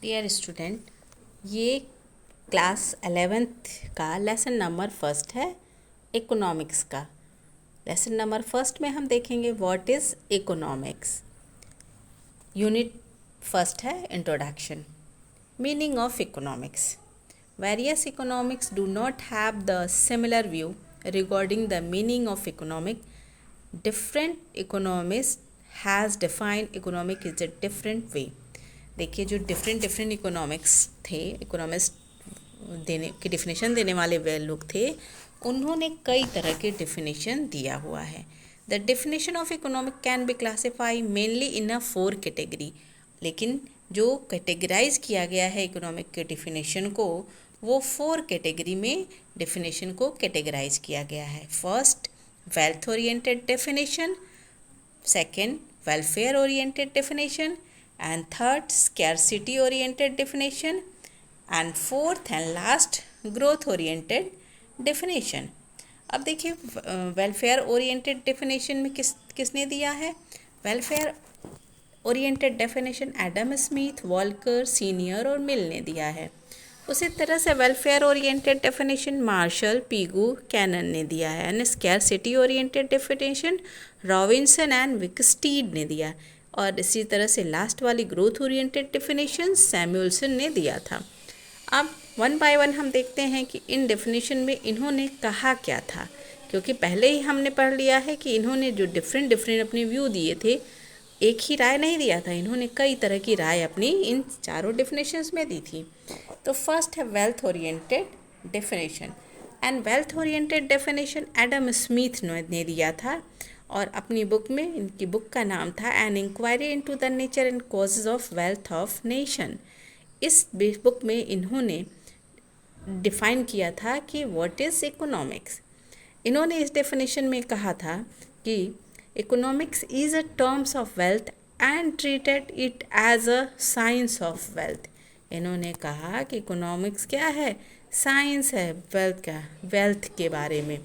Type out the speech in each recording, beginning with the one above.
Dear student, ये class 11th का lesson number first है इकोनॉमिक्स का। लेसन नंबर फर्स्ट में हम देखेंगे what is economics. Unit first है introduction. Meaning of economics. Various economics do not have the similar view regarding the meaning of economic. Different economist has defined economic is a different way. देखिए, जो different different economics थे, economist देने की definition देने वाले वे लोग थे, उन्होंने कई तरह के डिफिनेशन दिया हुआ है। The definition of economic can be classify mainly in a 4 category. लेकिन जो कैटेगराइज किया गया है इकोनॉमिक के डिफिनेशन को, वो 4 कैटेगरी में डिफिनेशन को कैटेगराइज किया गया है। First, wealth oriented definition. Second, welfare oriented definition, and third, scarcity oriented definition, and fourth and last, growth oriented definition। अब देखिए, वेलफेयर ओरिएंटेड डेफिनेशन में किसने दिया है? Welfare oriented definition Adam Smith, Walker, Senior और मिल ने दिया है। उसी तरह से welfare oriented definition Marshall, Pigou, Cannan ने दिया है। And scarcity oriented definition Robinson and Wicksteed ने दिया। और इसी तरह से लास्ट वाली ग्रोथ ओरिएंटेड डेफिनेशन सैमुअल्सन ने दिया था। अब वन बाय वन हम देखते हैं कि इन डेफिनेशन में इन्होंने कहा क्या था, क्योंकि पहले ही हमने पढ़ लिया है कि इन्होंने जो डिफरेंट डिफरेंट अपने व्यू दिए थे, एक ही राय नहीं दिया था, इन्होंने कई तरह की राय अपनी इन चारों डेफिनेशंस में दी थी। तो फर्स्ट है wealth oriented definition. And wealth oriented definition Adam Smith ने दिया था, और अपनी बुक में, इनकी बुक का नाम था an inquiry into the nature and causes of wealth of nation. इस बुक में इन्होंने डिफाइन किया था कि व्हाट इज़ इकोनॉमिक्स। इन्होंने इस डेफिनेशन में कहा था कि economics is a terms of wealth and treated it as a science of wealth. इन्होंने कहा कि इकोनॉमिक्स क्या है? साइंस है वेल्थ का, वेल्थ के बारे में।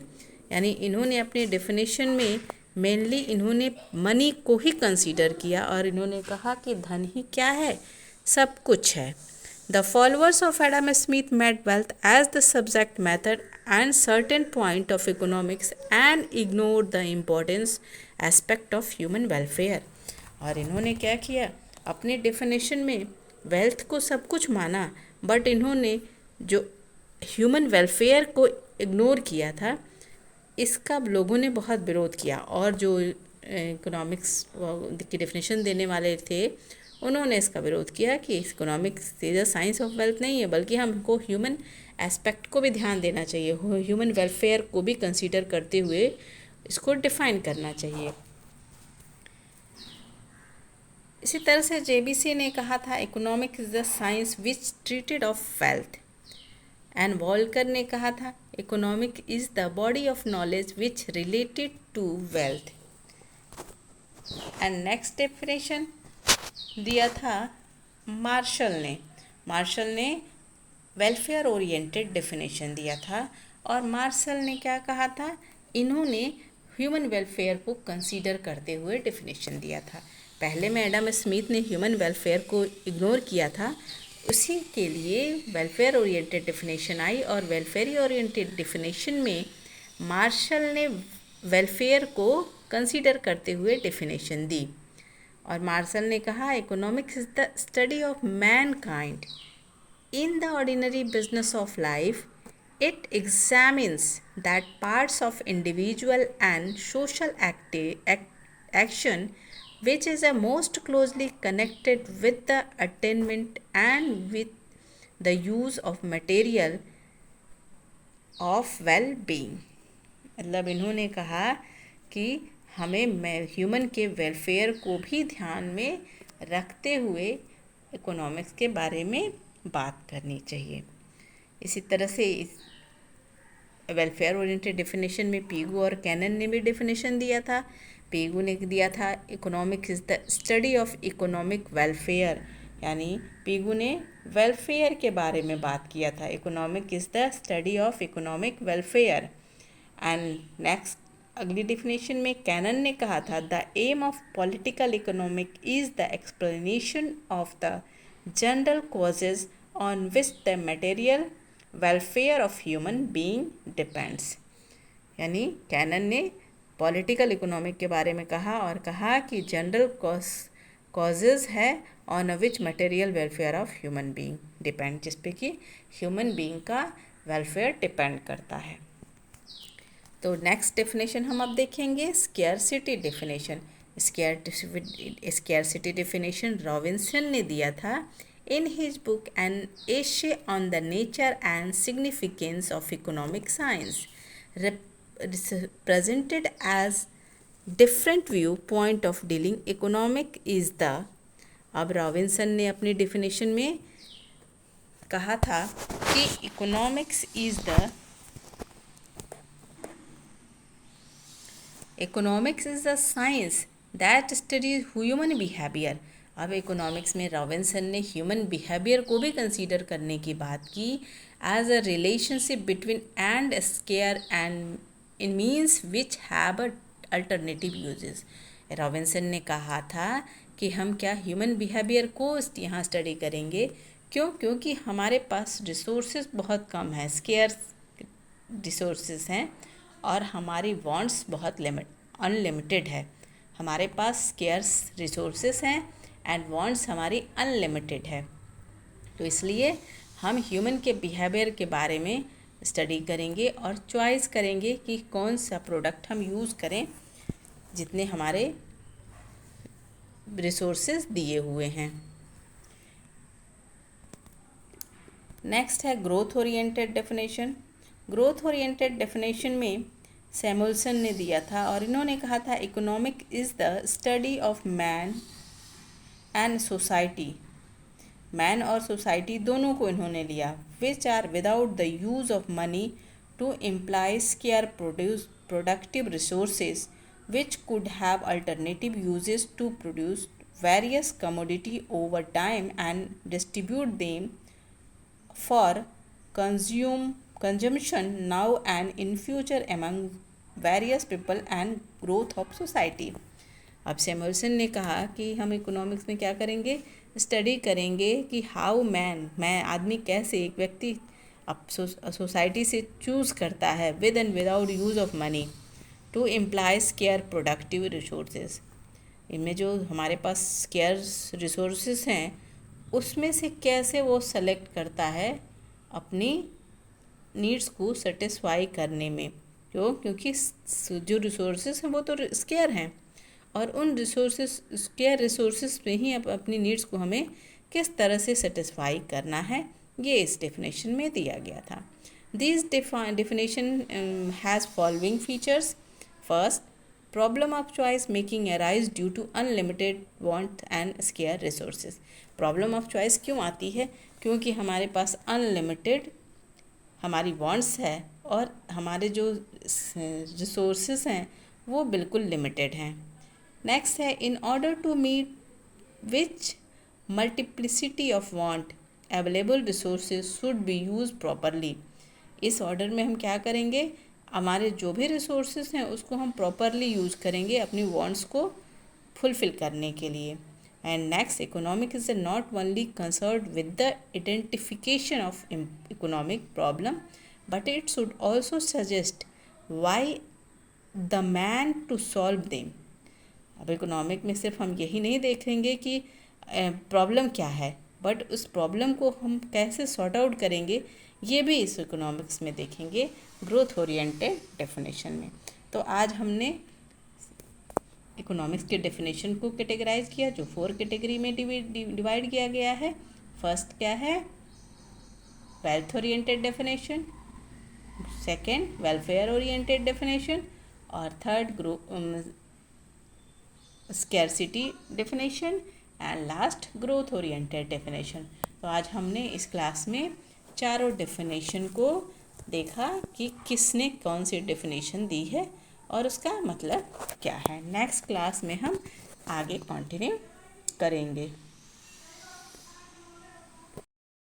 यानी इन्होंने अपने डेफिनेशन में मेनली इन्होंने मनी को ही कंसीडर किया, और इन्होंने कहा कि धन ही क्या है? सब कुछ है। The followers of Adam Smith made wealth as the subject matter and certain point of economics and ignored the importance aspect of human welfare। और इन्होंने क्या किया? अपने डेफिनेशन में वेल्थ को सब कुछ माना, बट इन्होंने जो ह्यूमन वेलफेयर को इग्नोर किया था, इसका लोगों ने बहुत विरोध किया। और जो इकोनॉमिक्स की डेफिनेशन देने वाले थे, उन्होंने इसका विरोध किया कि economics is a science of wealth नहीं है, बल्कि हमको ह्यूमन एस्पेक्ट को भी ध्यान देना चाहिए, ह्यूमन वेलफेयर को भी कंसीडर करते हुए इसको डिफाइन करना चाहिए। इसी तरह से जेबीसी ने कहा था economics is the science which treated of wealth. And Walker ने कहा था economic is the body of knowledge which related to wealth. And next definition दिया था मार्शल ने वेलफेयर ओरिएंटेड डेफिनेशन दिया था। और मार्शल ने क्या कहा था? इन्होंने ह्यूमन वेलफेयर को कंसीडर करते हुए डेफिनेशन दिया था। पहले में एडम स्मिथ ने ह्यूमन वेलफेयर को इग्नोर किया था, उसी के लिए वेलफेयर ओरिएंटेड डेफिनेशन आई, और वेलफेयर ओरिएंटेड डेफिनेशन में मार्शल ने वेलफेयर को कंसीडर करते हुए डेफिनेशन दी। और मार्शल ने कहा economics is the study of man kind in the ordinary business of life. It examines that parts of individual and social action which is a most closely connected with the attainment and with the use of material of well-being। मतलब इन्होंने कहा कि हमें human के welfare को भी ध्यान में रखते हुए इकोनॉमिक्स के बारे में बात करनी चाहिए। इसी तरह से इस वेलफेयर ओरिएंटेड डेफिनेशन में पीगू और कैनन ने भी डेफिनेशन दिया था। पीगू ने दिया था economics is the study of economic welfare, यानी पीगू ने वेलफेयर के बारे में बात किया था। Economic is the study of economic welfare. And next अगली डेफिनेशन में कैनन ने कहा था the aim of political economic is the explanation of the general causes on which the material welfare of human being depends. यानी cannon ने political economic के बारे में कहा और कहा कि जनरल कॉजेज है on which material welfare of human being depend, जिस पे कि ह्यूमन बीइंग का वेलफेयर डिपेंड करता है। तो नेक्स्ट डेफिनेशन हम अब देखेंगे scarcity definition. Scarcity definition Robinson ने दिया था इन हिज बुक एन एशे on the nature and significance of economic science, presented as different view point of dealing economic is the। अब रॉबिन्सन ने अपनी डेफिनेशन में कहा था कि economics is the science that studies human behaviour. अब economics में रॉबिन्सन ने ह्यूमन बिहेवियर को भी कंसीडर करने की बात की as a relationship between end scarce and in means which have alternative uses. Robinson ने कहा था कि हम क्या ह्यूमन बिहेवियर को यहाँ स्टडी करेंगे, क्योंकि हमारे पास रिसोर्सेज बहुत कम है, स्केयर रिसोर्सेज हैं और हमारी वांट्स बहुत अनलिमिटेड है। हमारे पास स्केयर्स रिसोर्सेज हैं एंड वांट्स हमारी अनलिमिटेड है। तो इसलिए हम ह्यूमन के बिहेवियर के बारे में स्टडी करेंगे और चॉइस करेंगे कि कौन सा प्रोडक्ट हम यूज़ करें जितने हमारे रिसोर्सेज दिए हुए हैं। नेक्स्ट है growth oriented definition. Growth oriented definition में सैमुअल्सन ने दिया था और इन्होंने कहा था economic is the study of man and society. Man और सोसाइटी दोनों को इन्होंने लिया, which are without the use of money to employ scarce productive resources which could have alternative uses to produce various commodity over time and distribute them for consumption now and in future among various people and growth of society। अब Samuelson ने कहा कि हम economics में क्या करेंगे, study करेंगे कि हाउ मैं आदमी कैसे एक व्यक्ति अब सोसाइटी से चूज़ करता है with and without use of money to employ scarce productive resources. इनमें जो हमारे पास स्केयर रिसोर्सेज हैं उसमें से कैसे वो सेलेक्ट करता है अपनी नीड्स को सेटिस्फाई करने में, क्योंकि जो रिसोर्सेज हैं वो तो स्केयर हैं और उन स्केयर रिसोर्सेज पे ही अपनी नीड्स को हमें किस तरह से सेटिस्फाई करना है, ये इस डेफिनेशन में दिया गया था। This definition has following features. First, problem of choice making arise due to unlimited want and scarce resources। Problem of choice क्यों आती है, क्योंकि हमारे पास अनलिमिटेड हमारी वांट्स है और हमारे जो रिसोर्सेज हैं वो बिल्कुल लिमिटेड हैं। नेक्स्ट है in order to meet which multiplicity of want available resources should be use properly. इस ऑर्डर में हम क्या करेंगे, हमारे जो भी रिसोर्सेज हैं उसको हम प्रॉपरली यूज़ करेंगे अपनी वांट्स को फुलफ़िल करने के लिए। And next, economic is not only concerned with the identification of economic problem but it should also suggest why the man to solve them. अब इकोनॉमिक में सिर्फ हम यही नहीं देखेंगे कि प्रॉब्लम क्या है, बट उस प्रॉब्लम को हम कैसे सॉर्ट आउट करेंगे ये भी इस इकोनॉमिक्स में देखेंगे ग्रोथ ओरिएंटेड डेफिनेशन में। तो आज हमने इकोनॉमिक्स के डेफिनेशन को कैटेगराइज किया जो 4 कैटेगरी में डिवाइड किया गया है। फर्स्ट क्या है, wealth oriented definition, second welfare oriented definition और third scarcity definition and last growth oriented definition. तो आज हमने इस क्लास में चारों डेफिनेशन को देखा कि किसने कौन सी डेफिनेशन दी है और उसका मतलब क्या है। नेक्स्ट क्लास में हम आगे कंटिन्यू करेंगे।